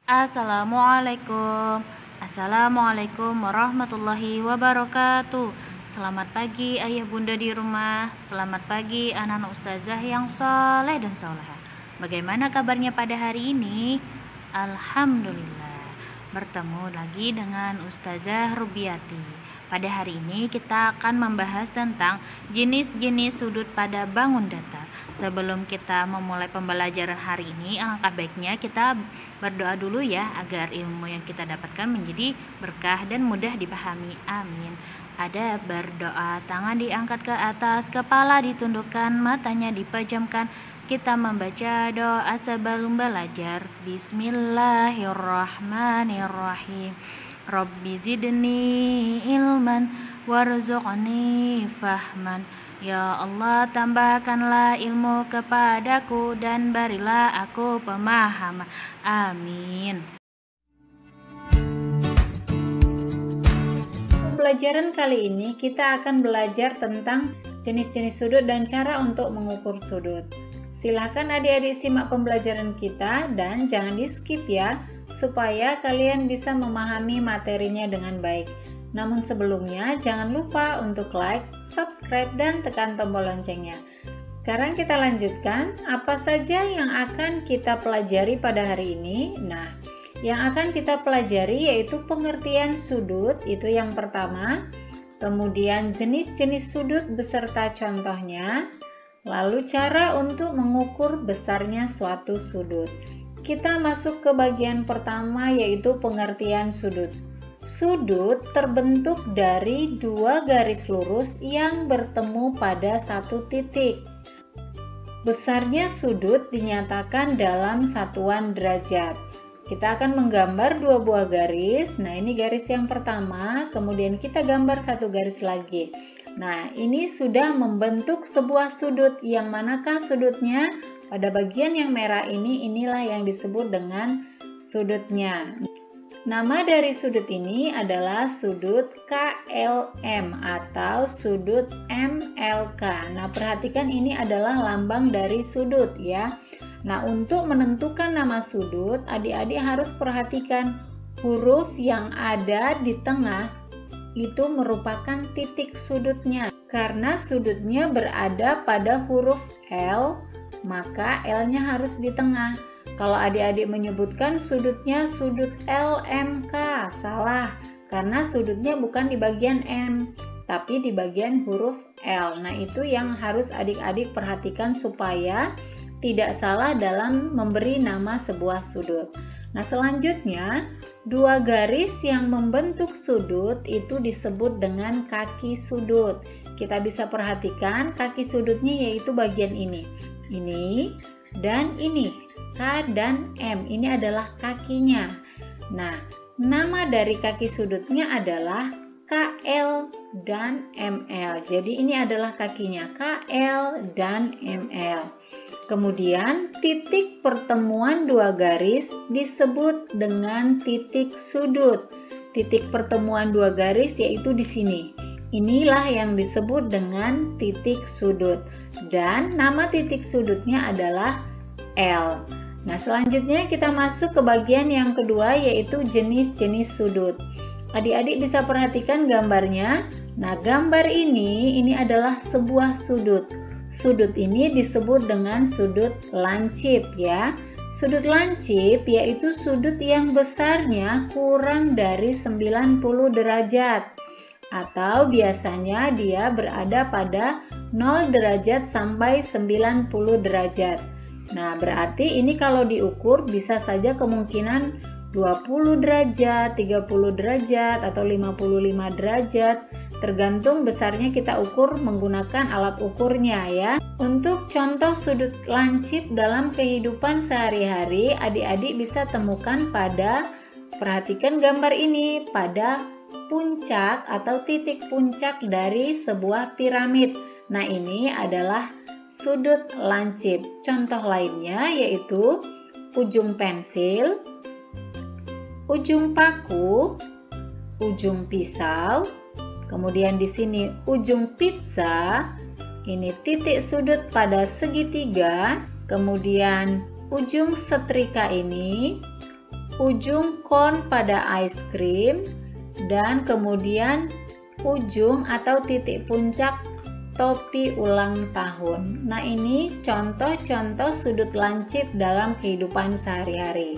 Assalamualaikum. Assalamualaikum warahmatullahi wabarakatuh. Selamat pagi ayah bunda di rumah. Selamat pagi anak-anak ustazah yang soleh dan soleha. Bagaimana kabarnya pada hari ini? Alhamdulillah. Bertemu lagi dengan Ustazah Rubiati. Pada hari ini kita akan membahas tentang jenis-jenis sudut pada bangun datar. Sebelum kita memulai pembelajaran hari ini, alangkah baiknya kita berdoa dulu ya, agar ilmu yang kita dapatkan menjadi berkah dan mudah dipahami. Amin. Ada berdoa, tangan diangkat ke atas, kepala ditundukkan, matanya dipejamkan. Kita membaca doa sebelum belajar. Bismillahirrahmanirrahim. Rabbi zidni ilman warzuqni fahman. Ya Allah, tambahkanlah ilmu kepadaku dan berilah aku pemahaman. Amin. Pembelajaran kali ini kita akan belajar tentang jenis-jenis sudut dan cara untuk mengukur sudut. Silahkan adik-adik simak pembelajaran kita dan jangan di-skip ya, supaya kalian bisa memahami materinya dengan baik. Namun sebelumnya jangan lupa untuk like, subscribe, dan tekan tombol loncengnya. Sekarang kita lanjutkan apa saja yang akan kita pelajari pada hari ini. Nah, yang akan kita pelajari yaitu pengertian sudut, itu yang pertama. Kemudian jenis-jenis sudut beserta contohnya. Lalu cara untuk mengukur besarnya suatu sudut. Kita masuk ke bagian pertama yaitu pengertian sudut. Sudut terbentuk dari dua garis lurus yang bertemu pada satu titik. Besarnya sudut dinyatakan dalam satuan derajat. Kita akan menggambar dua buah garis. Nah, ini garis yang pertama, kemudian kita gambar satu garis lagi. Nah, ini sudah membentuk sebuah sudut. Yang manakah sudutnya? Pada bagian yang merah ini, inilah yang disebut dengan sudutnya. Nama dari sudut ini adalah sudut KLM atau sudut MLK. Nah, perhatikan ini adalah lambang dari sudut ya. Nah, untuk menentukan nama sudut, adik-adik harus perhatikan huruf yang ada di tengah itu merupakan titik sudutnya. Karena sudutnya berada pada huruf L, maka L-nya harus di tengah. Kalau adik-adik menyebutkan sudutnya sudut LMK, salah. Karena sudutnya bukan di bagian M, tapi di bagian huruf L. Nah, itu yang harus adik-adik perhatikan supaya tidak salah dalam memberi nama sebuah sudut. Nah, selanjutnya, dua garis yang membentuk sudut itu disebut dengan kaki sudut. Kita bisa perhatikan kaki sudutnya yaitu bagian ini. Ini dan ini. K dan M. Ini adalah kakinya. Nah, nama dari kaki sudutnya adalah KL dan ML. Jadi ini adalah kakinya, KL dan ML. Kemudian titik pertemuan dua garis disebut dengan titik sudut. Titik pertemuan dua garis yaitu di sini. Inilah yang disebut dengan titik sudut. Dan nama titik sudutnya adalah L. Nah, selanjutnya kita masuk ke bagian yang kedua yaitu jenis-jenis sudut. Adik-adik bisa perhatikan gambarnya. Nah, gambar ini adalah sebuah sudut. Sudut ini disebut dengan sudut lancip ya. Sudut lancip yaitu sudut yang besarnya kurang dari 90 derajat. Atau biasanya dia berada pada 0 derajat sampai 90 derajat. Nah, berarti ini kalau diukur bisa saja kemungkinan 20 derajat, 30 derajat, atau 55 derajat. Tergantung besarnya kita ukur menggunakan alat ukurnya ya. Untuk contoh sudut lancip dalam kehidupan sehari-hari, adik-adik bisa temukan pada, perhatikan gambar ini, pada puncak atau titik puncak dari sebuah piramid. Nah, ini adalah sudut lancip. Contoh lainnya yaitu ujung pensil, ujung paku, ujung pisau, kemudian di sini ujung pizza. Ini titik sudut pada segitiga, kemudian ujung setrika ini, ujung kon pada ice cream, dan kemudian ujung atau titik puncak topi ulang tahun. Nah, ini contoh-contoh sudut lancip dalam kehidupan sehari-hari.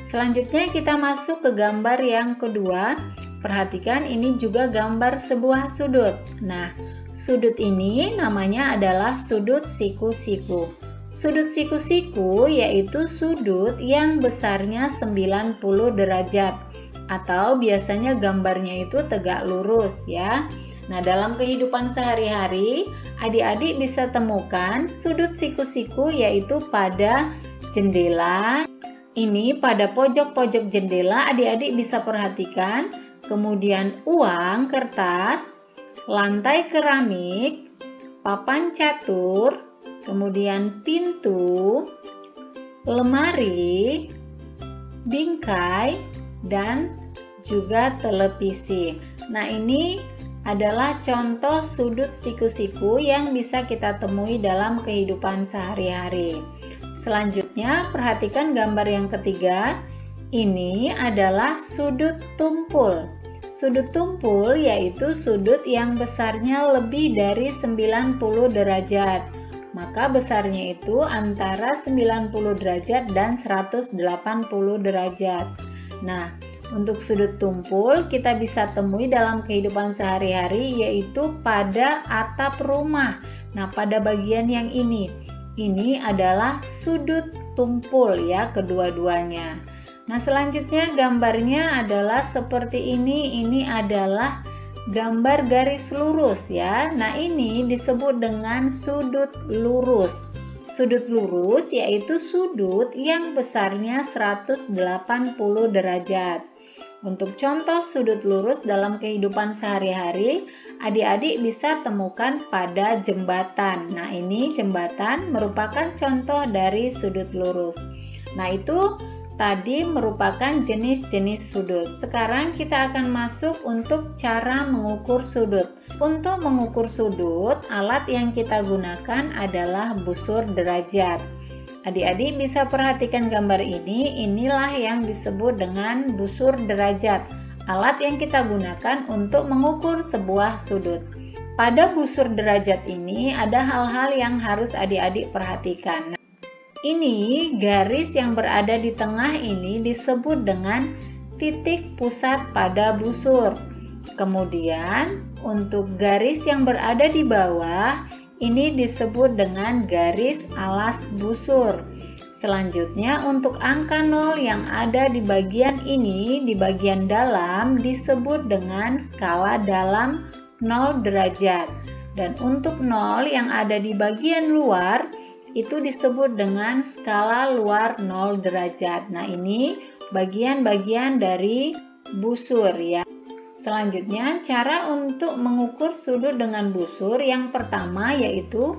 Selanjutnya kita masuk ke gambar yang kedua. Perhatikan, ini juga gambar sebuah sudut. Nah, sudut ini namanya adalah sudut siku-siku. Sudut siku-siku yaitu sudut yang besarnya 90 derajat, atau biasanya gambarnya itu tegak lurus ya. Nah, dalam kehidupan sehari-hari, adik-adik bisa temukan sudut siku-siku yaitu pada jendela. Ini pada pojok-pojok jendela adik-adik bisa perhatikan, kemudian uang kertas, lantai keramik, papan catur, kemudian pintu, lemari, bingkai, dan juga televisi. Nah, ini adalah contoh sudut siku-siku yang bisa kita temui dalam kehidupan sehari-hari. Selanjutnya, perhatikan gambar yang ketiga. Ini adalah sudut tumpul. Sudut tumpul yaitu sudut yang besarnya lebih dari 90 derajat. Maka besarnya itu antara 90 derajat dan 180 derajat. Nah, untuk sudut tumpul kita bisa temui dalam kehidupan sehari-hari yaitu pada atap rumah. Nah, pada bagian yang ini adalah sudut tumpul ya, kedua-duanya. Nah, selanjutnya gambarnya adalah seperti ini. Ini adalah gambar garis lurus ya. Nah, ini disebut dengan sudut lurus. Sudut lurus yaitu sudut yang besarnya 180 derajat. Untuk contoh sudut lurus dalam kehidupan sehari-hari, adik-adik bisa temukan pada jembatan. Nah, ini jembatan merupakan contoh dari sudut lurus. Nah, itu tadi merupakan jenis-jenis sudut. Sekarang kita akan masuk untuk cara mengukur sudut. Untuk mengukur sudut, alat yang kita gunakan adalah busur derajat. Adik-adik bisa perhatikan gambar ini. Inilah yang disebut dengan busur derajat. Alat yang kita gunakan untuk mengukur sebuah sudut. Pada busur derajat ini ada hal-hal yang harus adik-adik perhatikan. Ini garis yang berada di tengah ini disebut dengan titik pusat pada busur. Kemudian untuk garis yang berada di bawah ini disebut dengan garis alas busur. Selanjutnya untuk angka 0 yang ada di bagian ini, di bagian dalam disebut dengan skala dalam 0 derajat. Dan untuk 0 yang ada di bagian luar itu disebut dengan skala luar 0 derajat. Nah, ini bagian-bagian dari busur ya. Selanjutnya, cara untuk mengukur sudut dengan busur yang pertama yaitu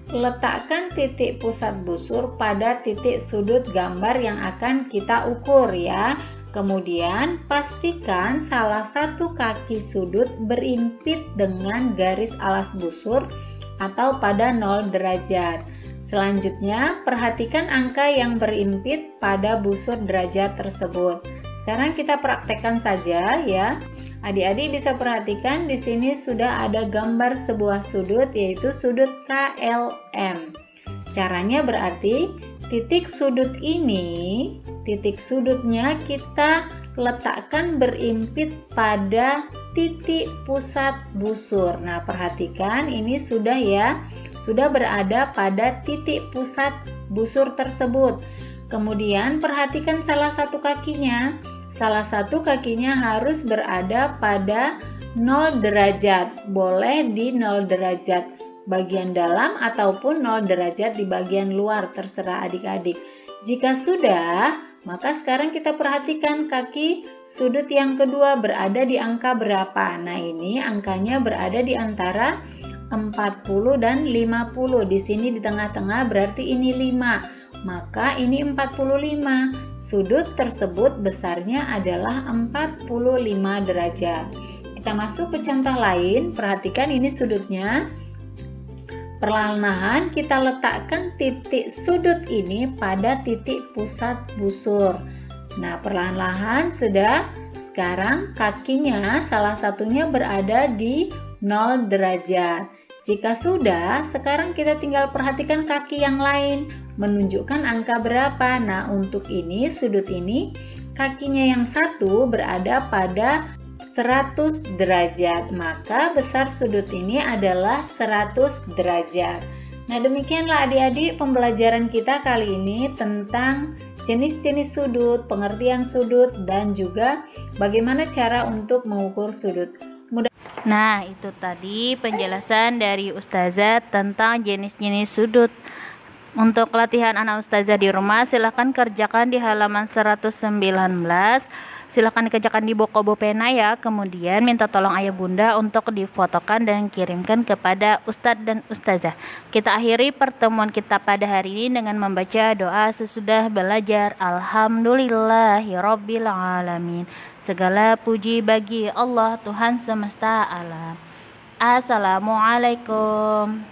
letakkan titik pusat busur pada titik sudut gambar yang akan kita ukur ya. Kemudian, pastikan salah satu kaki sudut berimpit dengan garis alas busur atau pada 0 derajat. Selanjutnya, perhatikan angka yang berimpit pada busur derajat tersebut. Sekarang kita praktekkan saja ya. Adik-adik bisa perhatikan di sini sudah ada gambar sebuah sudut yaitu sudut KLM. Caranya berarti titik sudut ini, titik sudutnya kita letakkan berimpit pada titik pusat busur. Nah, perhatikan ini sudah ya, sudah berada pada titik pusat busur tersebut. Kemudian perhatikan salah satu kakinya. Salah satu kakinya harus berada pada 0 derajat. Boleh di 0 derajat bagian dalam ataupun 0 derajat di bagian luar, terserah adik-adik. Jika sudah, maka sekarang kita perhatikan kaki sudut yang kedua berada di angka berapa. Nah, ini angkanya berada di antara 40 dan 50. Di sini di tengah-tengah berarti ini 5. Maka ini 45. Sudut tersebut besarnya adalah 45 derajat. Kita masuk ke contoh lain. Perhatikan ini sudutnya. Perlahan-lahan kita letakkan titik sudut ini pada titik pusat busur. Nah, perlahan-lahan sudah. Sekarang kakinya salah satunya berada di 0 derajat. Jika sudah, sekarang kita tinggal perhatikan kaki yang lain, menunjukkan angka berapa. Nah, untuk ini, sudut ini, kakinya yang satu berada pada 100 derajat. Maka besar sudut ini adalah 100 derajat. Nah, demikianlah adik-adik pembelajaran kita kali ini tentang jenis-jenis sudut, pengertian sudut, dan juga bagaimana cara untuk mengukur sudut. Nah, itu tadi penjelasan dari Ustazah tentang jenis-jenis sudut. Untuk latihan anak Ustazah di rumah, silahkan kerjakan di halaman 119. Silahkan dikerjakan di buku pena ya. Kemudian minta tolong ayah bunda untuk difotokan dan kirimkan kepada Ustadz dan Ustazah. Kita akhiri pertemuan kita pada hari ini dengan membaca doa sesudah belajar. Alhamdulillahirabbil alamin. Segala puji bagi Allah Tuhan semesta alam. Assalamualaikum.